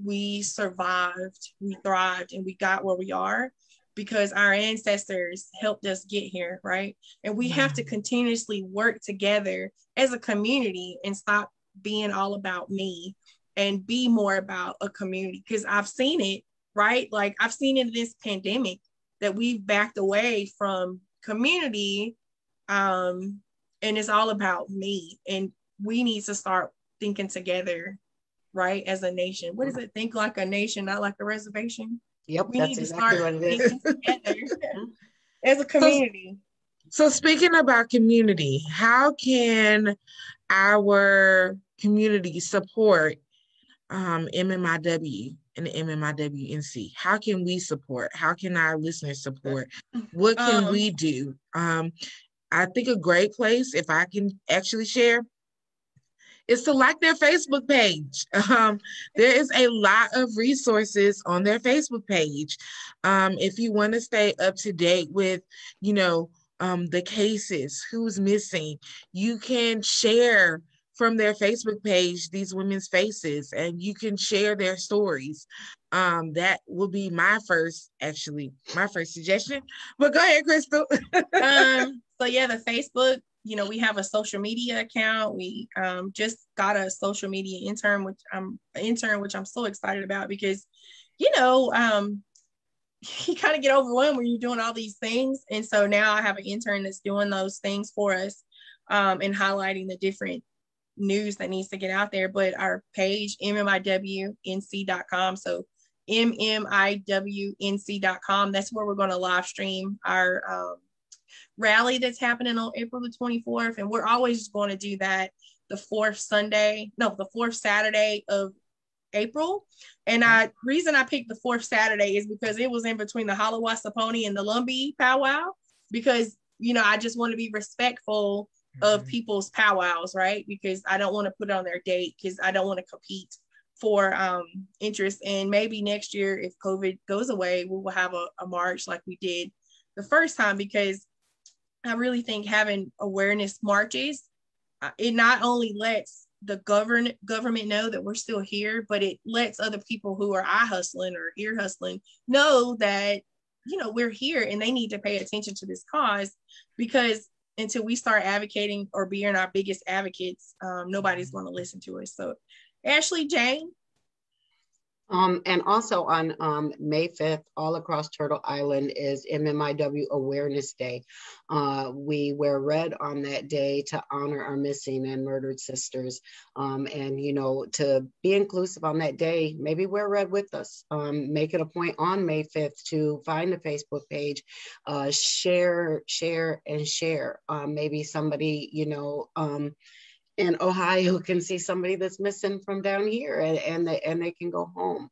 we survived, we thrived, and we got where we are because our ancestors helped us get here, right? And we have to continuously work together as a community and stop being all about me and be more about a community. Because I've seen it, right? Like I've seen in this pandemic that we've backed away from community, and it's all about me. And we need to start thinking together, right? As a nation. What is it? Think like a nation, not like a reservation. Yep, we need to exactly start what it is. thinking together as a community. So speaking about community, how can our community support MMIW and the MMIWNC? How can we support? How can our listeners support? What can we do? I think a great place, if I can actually share, is to like their Facebook page. There is a lot of resources on their Facebook page. If you want to stay up to date with, the cases, who's missing, you can share from their Facebook page these women's faces, and you can share their stories. That will be my first suggestion. But go ahead, Crystal. So yeah, the Facebook, we have a social media account. We just got a social media intern, which I'm so excited about, because you kind of get overwhelmed when you're doing all these things. And so now I have an intern that's doing those things for us, and highlighting the different news that needs to get out there. But our page, MMIWNC.com. So MMIWNC.com. That's where we're going to live stream our rally that's happening on April the 24th. And we're always going to do that the fourth Saturday of April. And reason I picked the fourth Saturday is because it was in between the Halawa Saponi and the Lomboy powwow, because I just want to be respectful of people's powwows, right? Because I don't want to put it on their date, because I don't want to compete for interest. And maybe next year, if COVID goes away, we will have a march like we did the first time, because I really think having awareness marches, it not only lets the government know that we're still here, but it lets other people who are eye hustling or ear hustling know that, you know, we're here and they need to pay attention to this cause, because until we start advocating or being our biggest advocates, nobody's going to listen to us. So Ashley, Jane. And also on May 5th, all across Turtle Island is MMIW Awareness Day. We wear red on that day to honor our missing and murdered sisters. And, you know, to be inclusive on that day, maybe wear red with us. Make it a point on May 5th to find the Facebook page, share, and share. Maybe somebody, you know, in Ohio can see somebody that's missing from down here, and they can go home.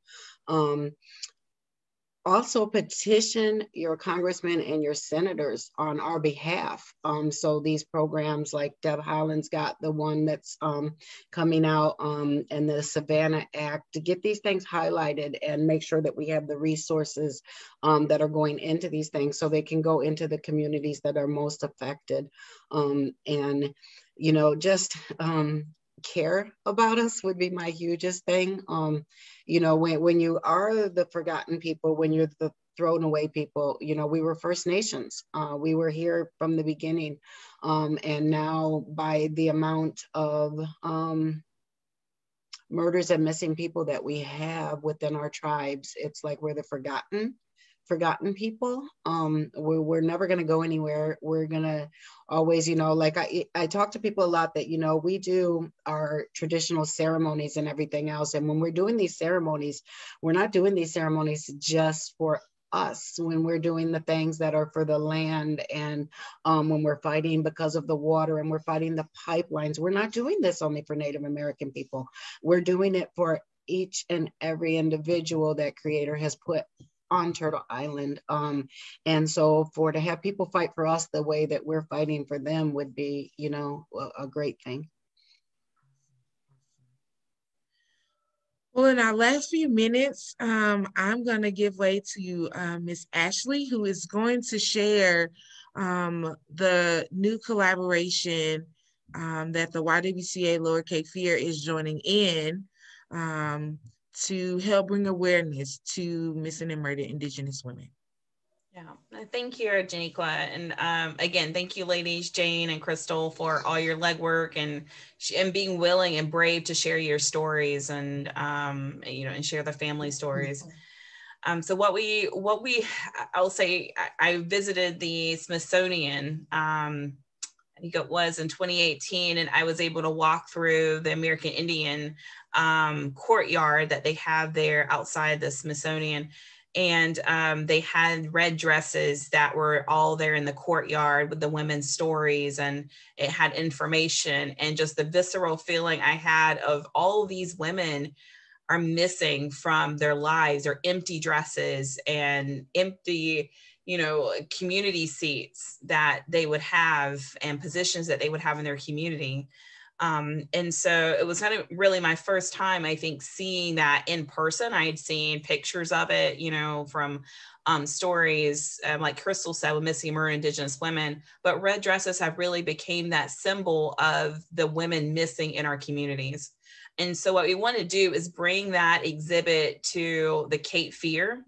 Also petition your congressmen and your senators on our behalf. So these programs like Deb Haaland's got the one that's coming out, and the Savannah Act, to get these things highlighted and make sure that we have the resources that are going into these things so they can go into the communities that are most affected. And you know, just care about us would be my hugest thing. You know, when you are the forgotten people, when you're the thrown away people, you know, we were First Nations. We were here from the beginning. And now by the amount of murders and missing people that we have within our tribes, it's like we're the forgotten people. We're never going to go anywhere. We're going to always, you know, like I talk to people a lot that, you know, we do our traditional ceremonies and everything else. And when we're doing these ceremonies, we're not doing these ceremonies just for us. When we're doing the things that are for the land, and when we're fighting because of the water and we're fighting the pipelines, we're not doing this only for Native American people. We're doing it for each and every individual that Creator has put on Turtle Island. And so to have people fight for us the way that we're fighting for them would be, you know, a great thing. Well, in our last few minutes, I'm going to give way to Miss Ashley, who is going to share the new collaboration that the YWCA Lower Cape Fear is joining in to help bring awareness to missing and murdered Indigenous women. Yeah, thank you, Jhaniqua. And again, thank you, ladies, Jane and Crystal, for all your legwork and being willing and brave to share your stories and, you know, and share the family stories. So I'll say, I visited the Smithsonian, I think it was in 2018, and I was able to walk through the American Indian courtyard that they have there outside the Smithsonian. And they had red dresses that were all there in the courtyard with the women's stories, and it had information, and just the visceral feeling I had of all of these women are missing from their lives, or empty dresses and empty, you know, community seats that they would have and positions that they would have in their community. And so it was kind of really my first time, I think, seeing that in person. I had seen pictures of it, you know, from stories, like Crystal said, with Missing Murdered Indigenous Women, but red dresses have really became that symbol of the women missing in our communities. And so what we want to do is bring that exhibit to the Cape Fear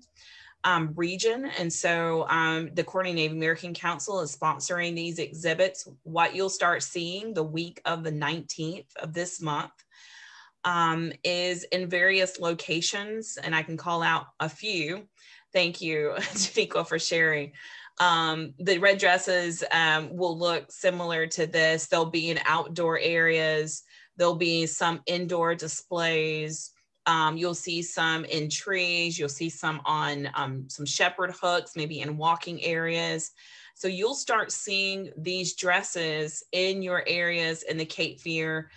region. And so the Corning Native American Council is sponsoring these exhibits. What you'll start seeing the week of the 19th of this month is in various locations, and I can call out a few. Thank you, Jhaniqua, for sharing. The red dresses will look similar to this. They'll be in outdoor areas. There'll be some indoor displays. You'll see some in trees. You'll see some on some shepherd hooks, maybe in walking areas. So you'll start seeing these dresses in your areas in the Cape Fear,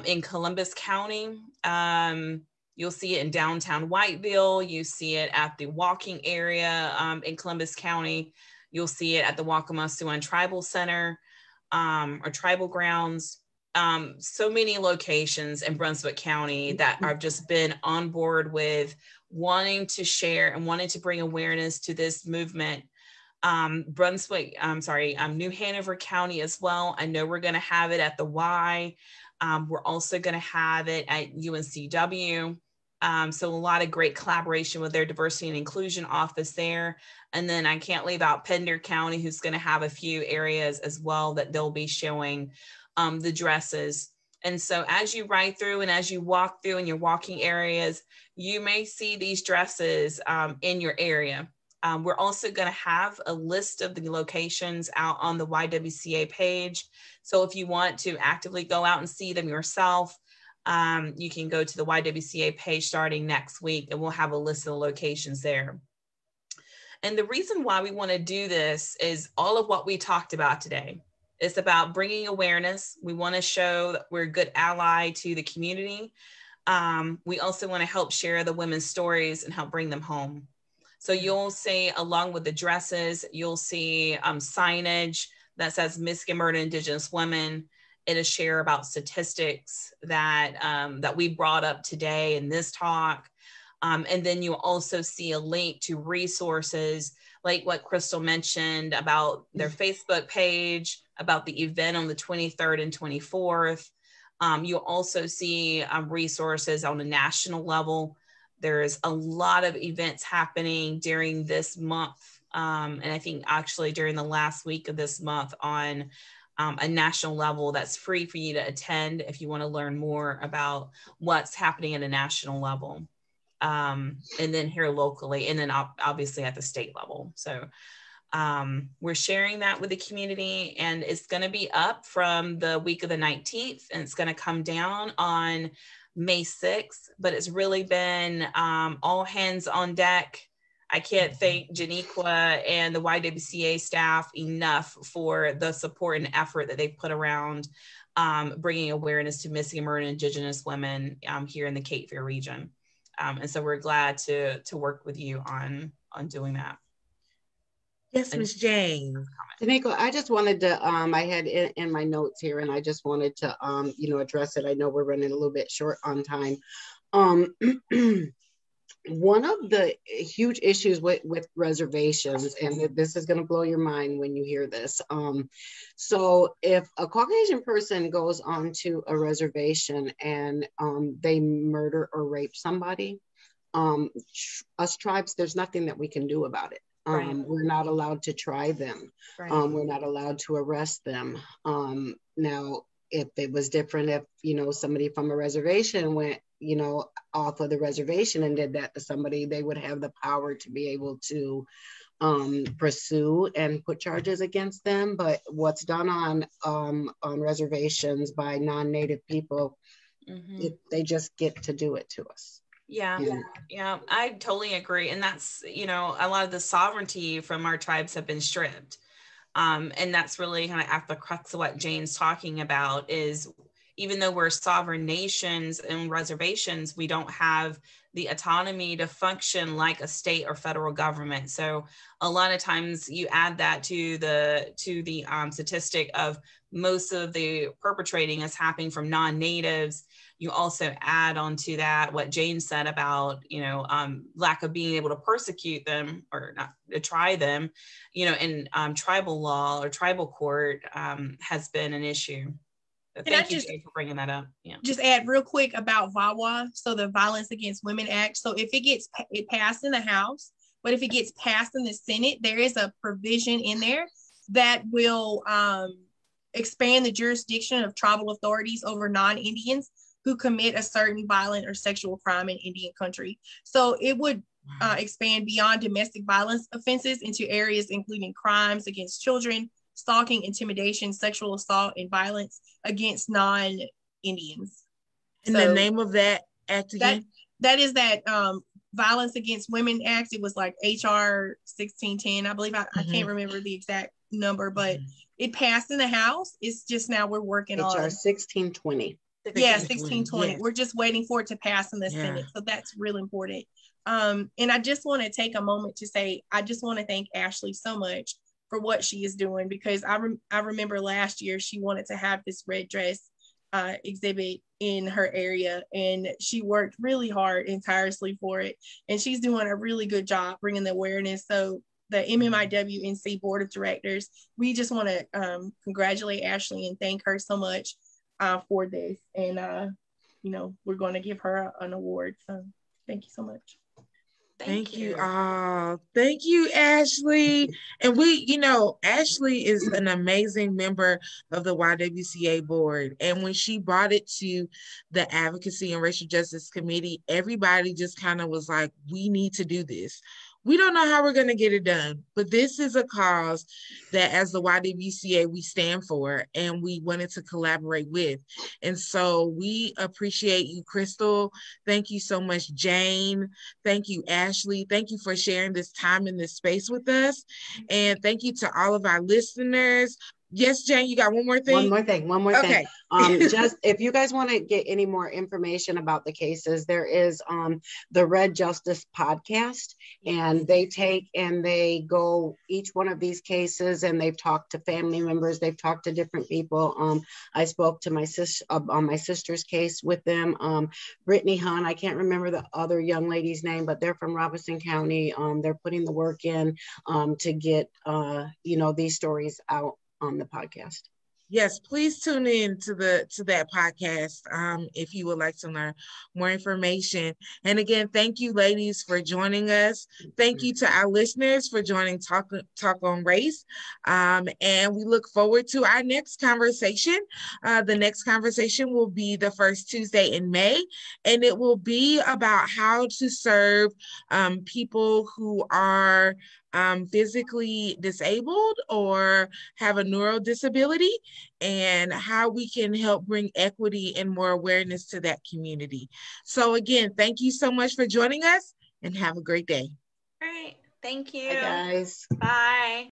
in Columbus County. You'll see it in downtown Whiteville. You see it at the walking area in Columbus County. You'll see it at the Waccamaw Siouan Tribal Center or Tribal Grounds. So many locations in Brunswick County that have just been on board with wanting to share and wanting to bring awareness to this movement. New Hanover County as well. I know we're going to have it at the Y. We're also going to have it at UNCW. So a lot of great collaboration with their diversity and inclusion office there. And then I can't leave out Pender County, who's going to have a few areas as well that they'll be showing the dresses. And so as you ride through and as you walk through in your walking areas, you may see these dresses in your area. We're also going to have a list of the locations out on the YWCA page. So if you want to actively go out and see them yourself, you can go to the YWCA page starting next week, and we'll have a list of the locations there. And the reason why we want to do this is all of what we talked about today. It's about bringing awareness. We want to show that we're a good ally to the community. We also want to help share the women's stories and help bring them home. So you'll see, along with the dresses, you'll see signage that says Missing Murdered Indigenous Women. It'll share about statistics that, that we brought up today in this talk. And then you'll also see a link to resources like what Crystal mentioned about their Facebook page, about the event on the 23rd and 24th. You'll also see resources on a national level. There's a lot of events happening during this month. And I think actually during the last week of this month on a national level that's free for you to attend if you want to learn more about what's happening at a national level. And then here locally, and then obviously at the state level. So we're sharing that with the community, and it's going to be up from the week of the 19th, and it's going to come down on May 6th, but it's really been all hands on deck. I can't thank Jhaniqua and the YWCA staff enough for the support and effort that they've put around bringing awareness to missing and murdered Indigenous women here in the Cape Fear region. And so we're glad to work with you on doing that. Yes, Ms. Jane. Jhaniqua, I just wanted to, I had in my notes here, and I just wanted to, address it. I know we're running a little bit short on time. One of the huge issues with reservations, and this is going to blow your mind when you hear this. So if a Caucasian person goes onto a reservation and they murder or rape somebody, us tribes, there's nothing that we can do about it. Right. We're not allowed to try them. Right. We're not allowed to arrest them. Now, if it was different, if, somebody from a reservation went, off of the reservation and did that to somebody, they would have the power to be able to pursue and put charges against them. But what's done on reservations by non-Native people, they just get to do it to us. Yeah, I totally agree. And that's, a lot of the sovereignty from our tribes have been stripped. And that's really kind of at the crux of what Jane's talking about is, even though we're sovereign nations and reservations, we don't have the autonomy to function like a state or federal government. So a lot of times you add that to the statistic of most of the perpetrating is happening from non-natives. You also add onto that what Jane said about, lack of being able to persecute them or not to try them, in tribal law or tribal court has been an issue. Thank you, Jay, for bringing that up. Yeah. Just add real quick about VAWA, so the Violence Against Women Act. So if it passed in the House, but if it gets passed in the Senate, there is a provision in there that will expand the jurisdiction of tribal authorities over non-Indians who commit a certain violent or sexual crime in Indian country. So it would expand beyond domestic violence offenses into areas including crimes against children, stalking, intimidation, sexual assault, and violence against non-Indians. And so the name of that act again? That is that Violence Against Women Act. It was like HR 1610, I believe. I can't remember the exact number, but it passed in the House. It's just now we're working on HR 1620. Yeah, 1620. Yes. We're just waiting for it to pass in the Senate. So that's really important. And I just want to take a moment to say, I just want to thank Ashley so much for what she is doing, because I remember last year she wanted to have this red dress exhibit in her area, and she worked really hard and tirelessly for it, and she's doing a really good job bringing the awareness. So the MMIWNC Board of Directors, we just want to congratulate Ashley and thank her so much for this. And, we're going to give her an award. So thank you so much. Thank you all. Thank you, Ashley. And Ashley is an amazing member of the YWCA board. And when she brought it to the Advocacy and Racial Justice Committee, everybody just kind of was like, we need to do this. We don't know how we're going to get it done, but this is a cause that as the YWCA we stand for and we wanted to collaborate with. And so we appreciate you, Crystal. Thank you so much, Jane. Thank you, Ashley. Thank you for sharing this time in this space with us. And thank you to all of our listeners. Yes, Jane, you got one more thing? One more thing. Just if you guys want to get any more information about the cases, there is the Red Justice podcast, and they go each one of these cases, and they've talked to family members, they've talked to different people. I spoke to my sister's case with them. Brittany Hunt, I can't remember the other young lady's name, but they're from Robeson County. They're putting the work in to get these stories out on the podcast. Yes, please tune in to that podcast if you would like to learn more information. And again, thank you, ladies, for joining us. Thank you to our listeners for joining Talk on Race. And we look forward to our next conversation. The next conversation will be the first Tuesday in May, and it will be about how to serve people who are physically disabled or have a neural disability, and how we can help bring equity and more awareness to that community. So again, thank you so much for joining us, and have a great day. All right. Thank you. Bye, guys. Bye.